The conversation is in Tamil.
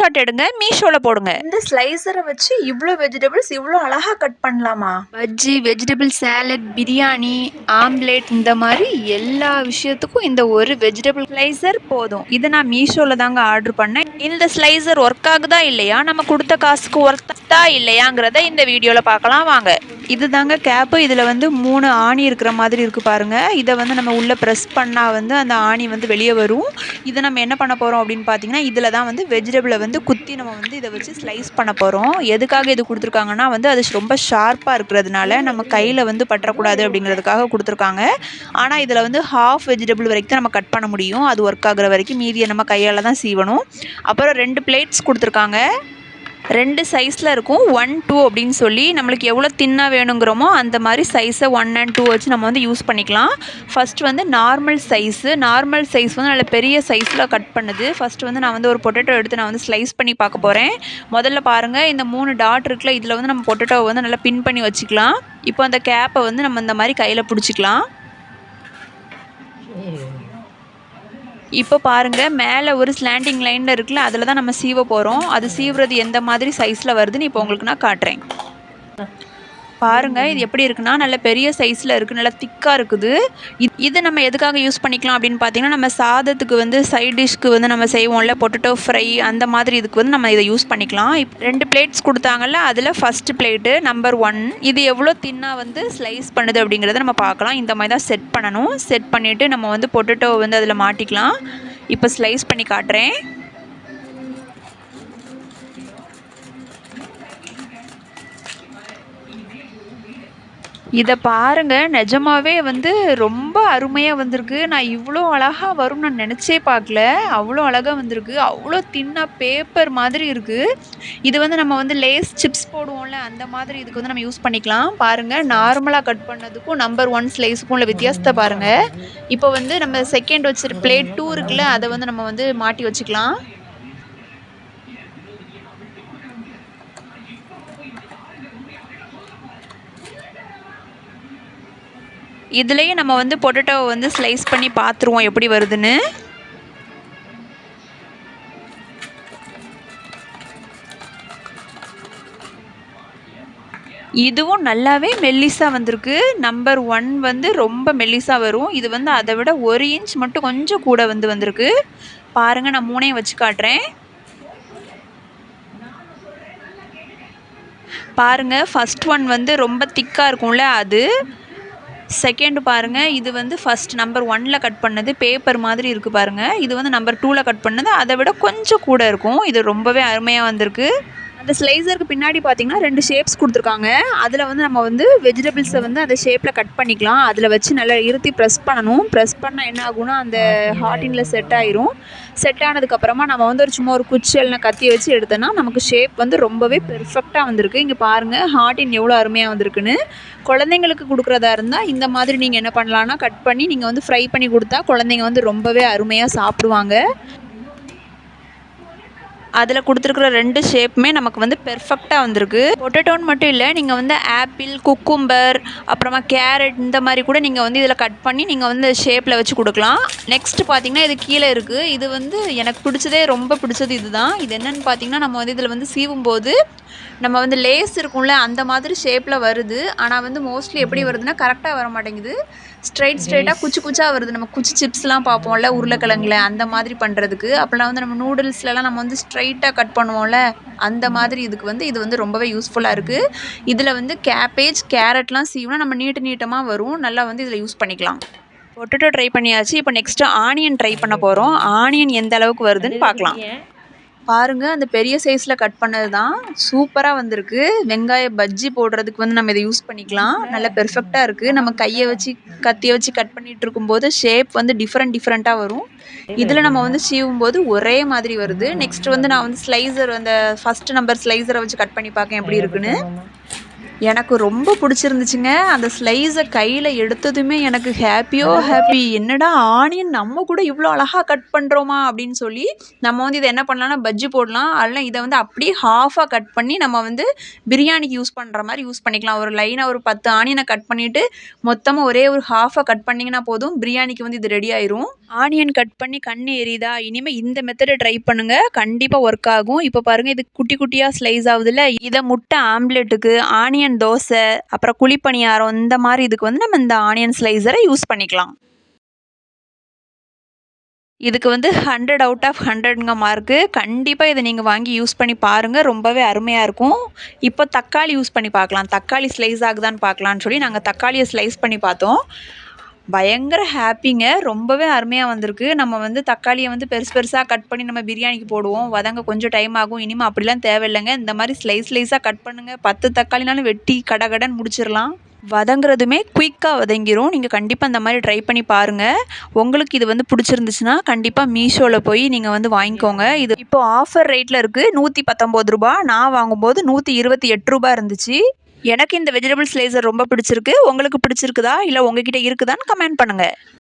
ஸ்க்ரீன்ஷாட் எடுங்க, மீஷோவில் போடுங்க. இந்த ஸ்லைசரை வச்சு இவ்வளோ வெஜிடபிள்ஸ் இவ்வளோ அழகாக கட் பண்ணலாமா? Bajji, vegetable salad, biryani, omelette இந்த மாதிரி எல்லா விஷயத்துக்கும் இந்த ஒரு வெஜிடபிள் ஸ்லைசர் போதும். இதை நான் மீஷோவில் தாங்க ஆர்டர் பண்ணேன். இந்த ஸ்லைசர் ஒர்க் ஆகுதா இல்லையா, நம்ம கொடுத்த காசுக்கு ஒர்த்தா இல்லையாங்கிறத இந்த வீடியோவில் பார்க்கலாம் வாங்க. இது தாங்க கேப்பு. இதில் வந்து 3 ஆணி இருக்கிற மாதிரி இருக்குது பாருங்கள். இதை வந்து நம்ம உள்ளே ப்ரெஸ் பண்ணால் வந்து அந்த ஆணி வந்து வெளியே வரும். இதை நம்ம என்ன பண்ண போகிறோம் அப்படின்னு பார்த்தீங்கன்னா, இதில் தான் வந்து வெஜிடபிளை வந்து குத்தி நம்ம வந்து இதை வச்சு ஸ்லைஸ் பண்ண போகிறோம். எதுக்காக இது கொடுத்துருக்காங்கன்னா வந்து அது ரொம்ப ஷார்ப்பாக இருக்கிறதுனால நம்ம கையில் வந்து பற்றக்கூடாது அப்படிங்கிறதுக்காக கொடுத்துருக்காங்க. ஆனால் இதில் வந்து ஹாஃப் வெஜிடபிள் வரைக்கும் தான் நம்ம கட் பண்ண முடியும். அது ஒர்க் ஆகுற வரைக்கும் மீதியை நம்ம கையால் தான் சீவணும். அப்புறம் 2 பிளேட்ஸ் கொடுத்துருக்காங்க. 2 சைஸில் இருக்கும். 1, 2 அப்படின்னு சொல்லி நம்மளுக்கு எவ்வளோ தின்னாக வேணுங்கிறோமோ அந்த மாதிரி சைஸை 1 and 2 வச்சு நம்ம வந்து யூஸ் பண்ணிக்கலாம். ஃபஸ்ட்டு வந்து நார்மல் சைஸ் வந்து நல்ல பெரிய சைஸில் கட் பண்ணுது. ஃபஸ்ட்டு வந்து நான் வந்து ஒரு பொட்டேட்டோ எடுத்து நான் வந்து ஸ்லைஸ் பண்ணி பார்க்க போகிறேன். முதல்ல பாருங்கள், இந்த 3 டாட் இருக்குல்ல, இதில் வந்து நம்ம பொட்டேட்டோவை வந்து நல்லா பின் பண்ணி வச்சுக்கலாம். இப்போ அந்த கேப்பை வந்து நம்ம இந்த மாதிரி கையில் பிடிச்சிக்கலாம். இப்போ பாருங்கள், மேலே ஒரு ஸ்லாண்டிங் லைனில் இருக்குல்ல, அதில் தான் நம்ம சீவ போகிறோம். அது சீவுறது எந்த மாதிரி சைஸில் வருதுன்னு இப்போ உங்களுக்கு நான் காட்டுறேன். பாருங்கள், இது எப்படி இருக்குன்னா நல்ல பெரிய சைஸில் இருக்குது, நல்லா திக்காக இருக்குது. இது நம்ம எதுக்காக யூஸ் பண்ணிக்கலாம் அப்படின்னு பார்த்தீங்கன்னா, நம்ம சாதத்துக்கு வந்து சைட் டிஷ்க்கு வந்து நம்ம செய்வோம்ல, பொட்டேட்டோ ஃப்ரை அந்த மாதிரி இதுக்கு வந்து நம்ம இதை யூஸ் பண்ணிக்கலாம். 2 பிளேட்ஸ் கொடுத்தாங்கல்ல, அதில் ஃபஸ்ட்டு பிளேட்டு நம்பர் 1 இது எவ்வளோ தின்னாக வந்து ஸ்லைஸ் பண்ணுது அப்படிங்கிறத நம்ம பார்க்கலாம். இந்த மாதிரி தான் செட் பண்ணணும். செட் பண்ணிவிட்டு நம்ம வந்து பொட்டேட்டோவை வந்து அதில் மாட்டிக்கலாம். இப்போ ஸ்லைஸ் பண்ணி காட்டுறேன். இதை பாருங்கள், நிஜமாவே வந்து ரொம்ப அருமையாக வந்திருக்கு. நான் இவ்வளோ அழகாக வரும்னு நான் நினச்சே பார்க்கல. அவ்வளோ அழகாக வந்திருக்கு. அவ்வளோ தின்னாக பேப்பர் மாதிரி இருக்குது. இது வந்து நம்ம வந்து லேஸ் சிப்ஸ் போடுவோம்ல, அந்த மாதிரி இதுக்கு வந்து நம்ம யூஸ் பண்ணிக்கலாம். பாருங்கள், நார்மலாக கட் பண்ணதுக்கும் நம்பர் 1 ஸ்லைஸுக்கும் உள்ள வித்தியாசத்தை பாருங்கள். இப்போ வந்து நம்ம செகண்ட் வச்சு பிளேட் 2 இருக்குல்ல, அதை வந்து நம்ம வந்து மாட்டி வச்சுக்கலாம். இதுலேயே நம்ம வந்து பொட்டேட்டோவை வந்து ஸ்லைஸ் பண்ணி பார்த்துருவோம் எப்படி வருதுன்னு. இதுவும் நல்லாவே மெல்லிஸாக வந்திருக்கு. நம்பர் 1 வந்து ரொம்ப மெல்லிஸாக வரும். இது வந்து அதை விட 1 இன்ச் மட்டும் கொஞ்சம் கூட வந்திருக்கு. பாருங்கள், நான் 3ஐயும் வச்சு காட்டுறேன். பாருங்கள், ஃபஸ்ட் 1 வந்து ரொம்ப திக்காக இருக்கும்ல, அது. செகண்ட் பாருங்கள், இது வந்து ஃபஸ்ட் நம்பர் 1ல் கட் பண்ணது பேப்பர் மாதிரி இருக்குது பாருங்கள். இது வந்து நம்பர் 2ல் கட் பண்ணது அதை விட கொஞ்சம் கூட இருக்கும். இது ரொம்பவே அருமையாக வந்திருக்கு. அந்த ஸ்லைசருக்கு பின்னாடி பார்த்தீங்கன்னா 2 ஷேப்ஸ் கொடுத்துருக்காங்க. அதில் வந்து நம்ம வந்து வெஜிடபிள்ஸை வந்து அந்த ஷேப்பில் கட் பண்ணிக்கலாம். அதில் வச்சு நல்லா இருத்தி ப்ரெஸ் பண்ணணும். ப்ரெஸ் பண்ணால் என்ன ஆகும்னா அந்த ஹார்டினில் செட் ஆயிரும். செட் ஆனதுக்கப்புறமா நம்ம வந்து சும்மா ஒரு குச்சி இல்லைனா கத்தியை வச்சு எடுத்தோன்னா நமக்கு ஷேப் வந்து ரொம்பவே பெர்ஃபெக்டாக வந்திருக்கு. இங்கே பாருங்கள், ஹார்டின் எவ்வளோ அருமையாக வந்திருக்குன்னு. குழந்தைங்களுக்கு கொடுக்குறதா இருந்தால் இந்த மாதிரி நீங்கள் என்ன பண்ணலான்னா, கட் பண்ணி நீங்கள் வந்து ஃப்ரை பண்ணி கொடுத்தா குழந்தைங்க வந்து ரொம்பவே அருமையாக சாப்பிடுவாங்க. அதில் கொடுத்துருக்குற 2 ஷேப்புமே நமக்கு வந்து பெர்ஃபெக்டாக வந்திருக்கு. பொட்டேட்டோன்னு மட்டும் இல்லை, நீங்கள் வந்து ஆப்பிள், குக்கும்பர், அப்புறமா கேரட் இந்த மாதிரி கூட நீங்கள் வந்து இதில் கட் பண்ணி நீங்கள் வந்து ஷேப்பில் வச்சு கொடுக்கலாம். நெக்ஸ்ட்டு பார்த்தீங்கன்னா, இது கீழே இருக்குது. இது வந்து எனக்கு பிடிச்சதே ரொம்ப பிடிச்சது இதுதான். இது என்னென்னு பார்த்தீங்கன்னா, நம்ம வந்து இதில் வந்து சீவும்போது நம்ம வந்து லேஸ் இருக்கும்ல, அந்த மாதிரி ஷேப்பில் வருது. ஆனால் வந்து மோஸ்ட்லி எப்படி வருதுன்னா கரெக்டாக வர மாட்டேங்குது. ஸ்ட்ரைட்டாக குச்சாக வருது. நம்ம குச்சி சிப்ஸ்லாம் பார்ப்போம்ல உருளைக்கிழங்குல, அந்த மாதிரி பண்ணுறதுக்கு. அப்போலாம் வந்து நம்ம நூடுல்ஸ்லலாம் நம்ம வந்து ஸ்ட்ரைட்டாக கட் பண்ணுவோம்ல, அந்த மாதிரி இதுக்கு வந்து இது வந்து ரொம்பவே யூஸ்ஃபுல்லாக இருக்குது. இதில் வந்து கேபேஜ், கேரட்லாம் சீவுனா நம்ம நீட்டமாக வரும். நல்லா வந்து இதில் யூஸ் பண்ணிக்கலாம். பொட்டேட்டோ ட்ரை பண்ணியாச்சு. இப்போ நெக்ஸ்ட்டு ஆனியன் ட்ரை பண்ண போகிறோம். ஆனியன் எந்த அளவுக்கு வருதுன்னு பார்க்கலாம். பாருங்கள், அந்த பெரிய சைஸில் கட் பண்ணது தான் சூப்பராக வந்திருக்கு. வெங்காய பஜ்ஜி போடுறதுக்கு வந்து நம்ம இதை யூஸ் பண்ணிக்கலாம். நல்லா பெர்ஃபெக்டாக இருக்குது. நம்ம கையை வச்சு கத்தியை வச்சு கட் பண்ணிகிட்டு இருக்கும்போது ஷேப் வந்து டிஃப்ரெண்ட்டாக வரும். இதில் நம்ம வந்து சீவும்போது ஒரே மாதிரி வருது. நெக்ஸ்ட் வந்து நான் வந்து ஸ்லைசர், அந்த ஃபஸ்ட்டு நம்பர் ஸ்லைசரை வச்சு கட் பண்ணி பார்க்கேன் எப்படி இருக்குன்னு. எனக்கு ரொம்ப பிடிச்சிருந்துச்சுங்க. அந்த ஸ்லைஸ கையில எடுத்ததுமே எனக்கு ஹேப்பியோ ஹேப்பி. என்னடா ஆனியன் நம்ம கூட இவ்ளோ அழகா கட் பண்றோமா? அப்படின்னு சொல்லி, நம்ம வந்து இத என்ன பண்ணலாம்னா பஜ்ஜி போடலாம். அல்ல இத வந்து அப்படியே ஹாஃபா கட் பண்ணி நம்ம வந்து பிரியாணிக்கு யூஸ் பண்ற மாரி யூஸ் பண்ணிக்கலாம். ஒரு லைனா ஒரு 10 ஆனியன கட் பண்ணிட்டு, மொத்தமா ஒரே ஒரு ஹாஃபா கட் பண்ணீங்கன்னா போதும். பிரியாணிக்கு வந்து இது ரெடி ஆயிரும். ஆனியன் கட் பண்ணி கண்ணு எரியுதா? இனிமே இந்த மெத்தட ட்ரை பண்ணுங்க. கண்டிப்பா ஒர்க் ஆகும். இப்ப பாருங்க இது குட்டி குட்டியா ஸ்லைஸ் ஆவுதுல்ல. இத முட்டை ஆம்லெட்டுக்கு, ஆனியன் தோசை, அப்புறம் குழிப்பணியாரம் இந்த மாரி இதுக்கு வந்து நம்ம இந்த ஆனியன் ஸ்லைசர யூஸ் பண்ணிக்கலாம். இதுக்கு வந்து 100 அவுட் ஆஃப் 100ங்க மார்க்கு. கண்டிப்பா இத நீங்க வாங்கி யூஸ் பண்ணி பாருங்க. ரொம்பவே அருமையா இருக்கும். இப்போ தக்காளி யூஸ் பண்ணி பார்க்கலாம். தக்காளி ஸ்லைஸ் ஆகுதான்னு பார்க்கலான்னு சொல்லி நாங்க தக்காளிய ஸ்லைஸ் பண்ணி பார்த்தோம். பயங்கர ஹேப்பிங்க. ரொம்பவே அருமையா வந்திருக்கு. நம்ம வந்து தக்காளிய வந்து பெருசு பெருசா கட் பண்ணி நம்ம பிரியாணிக்கு போடுவோம். வதங்க கொஞ்சம் டைம் ஆகும். இனிமே அப்படிலாம் தேவையில்லங்க. இந்த மாரி ஸ்லைஸ் ஸ்லைஸா கட் பண்ணுங்க. 10 தக்காளினாலும் வெட்டி கடகடன்னு முடிச்சிரலாம். வதங்குறதுமே குயிக்கா வதங்கிரும். நீங்க கண்டிப்பா இந்த மாரி ட்ரை பண்ணி பாருங்க. உங்களுக்கு இது வந்து புடிச்சிருந்துச்சுன்னா, கண்டிப்பா மீஷோல போய் நீங்க வந்து வாங்கிக்கோங்க. இது இப்போ ஆஃபர் ரேட்ல இருக்கு. ரூ. 119. நான் வாங்கும்போது ரூ. 128 இருந்துச்சு. எனக்கு இந்த வெஜிடபிள் ஸ்லைசர் ரொம்ப பிடிச்சிருக்கு. உங்களுக்கு பிடிச்சிருக்குதா? இல்ல உங்ககிட்ட இருக்குதான்னு கமெண்ட் பண்ணுங்க.